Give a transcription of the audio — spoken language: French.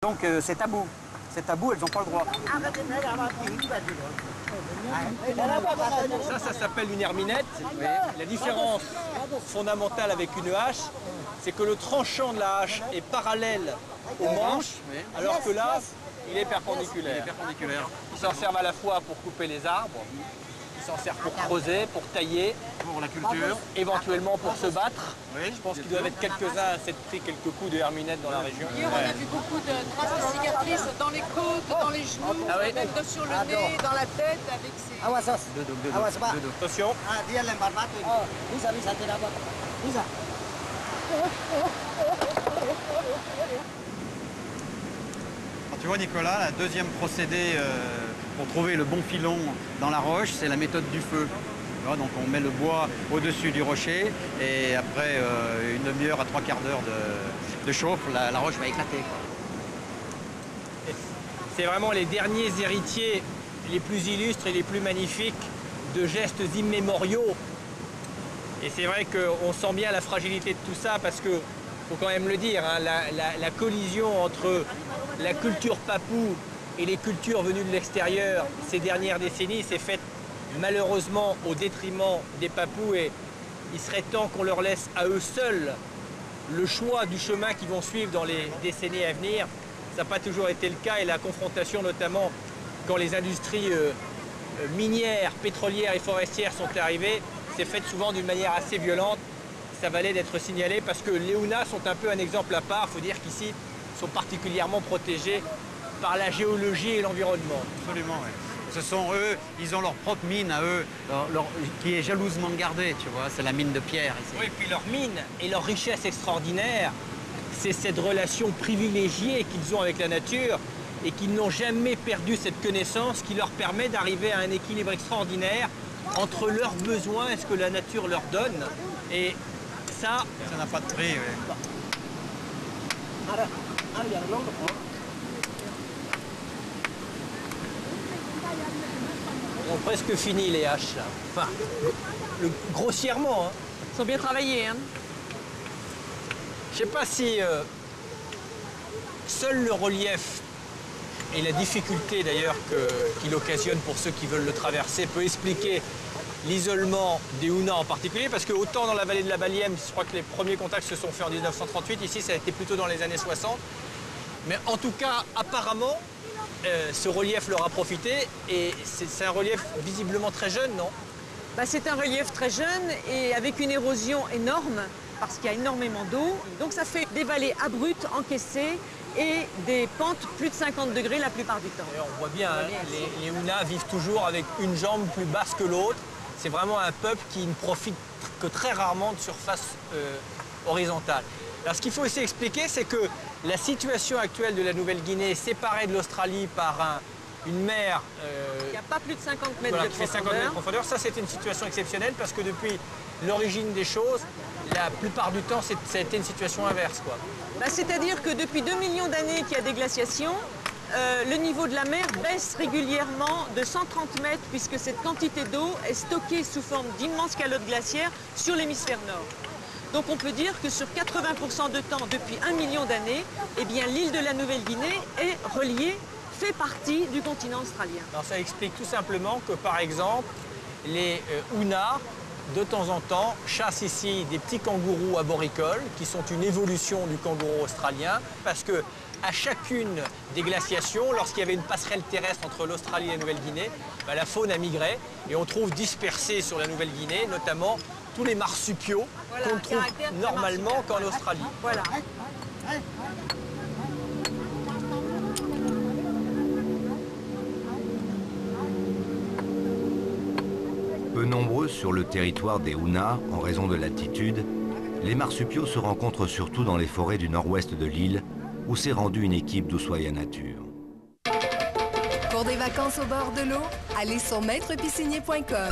Donc c'est tabou. C'est tabou, elles n'ont pas le droit. Ça s'appelle une herminette. Oui. La différence fondamentale avec une hache, c'est que le tranchant de la hache est parallèle au manche, oui, alors que là, il est perpendiculaire. Ils s'en servent à la fois pour couper les arbres, ils s'en servent pour creuser, pour tailler, pour la culture, éventuellement pour se battre. Oui, je pense qu'il doit y être quelques-uns à s'être pris quelques coups de herminette dans la région. Hier, on a vu beaucoup de traces de cicatrices dans les côtes, dans les genoux, même sur le nez, dans la tête, avec ses... Attention. Tu vois Nicolas, la deuxième procédé pour trouver le bon filon dans la roche, c'est la méthode du feu. Donc on met le bois au-dessus du rocher et après une demi-heure à 3/4 d'heure de chauffe, la roche va éclater. C'est vraiment les derniers héritiers les plus illustres et les plus magnifiques de gestes immémoriaux. Et c'est vrai qu'on sent bien la fragilité de tout ça parce que, faut quand même le dire, hein, la collision entre la culture papou et les cultures venues de l'extérieur ces dernières décennies s'est faite malheureusement au détriment des papous et il serait temps qu'on leur laisse à eux seuls le choix du chemin qu'ils vont suivre dans les décennies à venir. Ça n'a pas toujours été le cas et la confrontation notamment quand les industries minières, pétrolières et forestières sont arrivées s'est faite souvent d'une manière assez violente. Ça valait d'être signalé parce que les Hunas sont un peu un exemple à part. Il faut dire qu'ici, ils sont particulièrement protégés par la géologie et l'environnement. Absolument, oui. Ce sont eux, ils ont leur propre mine à eux, qui est jalousement gardée, tu vois, c'est la mine de pierre ici. Oui, et puis leur mine et leur richesse extraordinaire, c'est cette relation privilégiée qu'ils ont avec la nature et qu'ils n'ont jamais perdu cette connaissance qui leur permet d'arriver à un équilibre extraordinaire entre leurs besoins et ce que la nature leur donne. Et ça n'a pas de prix, oui. Ils ont presque fini les haches, là. Enfin, grossièrement. Hein. Ils sont bien travaillés. Hein. Je ne sais pas si seul le relief et la difficulté d'ailleurs qu'il occasionne pour ceux qui veulent le traverser peut expliquer l'isolement des Hunas en particulier, parce que autant dans la vallée de la Baliem, je crois que les premiers contacts se sont faits en 1938, ici ça a été plutôt dans les années 60. Mais en tout cas, apparemment, ce relief leur a profité et c'est un relief visiblement très jeune, non? C'est un relief très jeune et avec une érosion énorme parce qu'il y a énormément d'eau. Donc ça fait des vallées abruptes, encaissées et des pentes plus de 50 degrés la plupart du temps. Et on voit bien, hein, les Hunas vivent toujours avec une jambe plus basse que l'autre. C'est vraiment un peuple qui ne profite que très rarement de surface horizontale. Alors ce qu'il faut aussi expliquer, c'est que la situation actuelle de la Nouvelle-Guinée est séparée de l'Australie par une mer il n'y a pas plus de 50 mètres de qui fait 50 mètres de profondeur. Ça, c'est une situation exceptionnelle parce que depuis l'origine des choses, la plupart du temps, ça a été une situation inverse, quoi. C'est-à-dire que depuis 2 millions d'années qu'il y a des glaciations, le niveau de la mer baisse régulièrement de 130 mètres puisque cette quantité d'eau est stockée sous forme d'immenses calottes glaciaires sur l'hémisphère nord. Donc on peut dire que sur 80% de temps, depuis 1 million d'années, eh bien l'île de la Nouvelle-Guinée est reliée, fait partie du continent australien. Alors ça explique tout simplement que par exemple, les Hunas, de temps en temps, chassent ici des petits kangourous arboricoles qui sont une évolution du kangourou australien parce que à chacune des glaciations, lorsqu'il y avait une passerelle terrestre entre l'Australie et la Nouvelle-Guinée, la faune a migré et on trouve dispersés sur la Nouvelle-Guinée, notamment tous les marsupiaux qu'on ne trouve normalement qu'en Australie. Voilà. Peu nombreux sur le territoire des Hunas en raison de l'altitude, les marsupiaux se rencontrent surtout dans les forêts du nord-ouest de l'île où s'est rendue une équipe d'Ushuaïa Nature. Pour des vacances au bord de l'eau, allez sur maîtrepiscinier.com.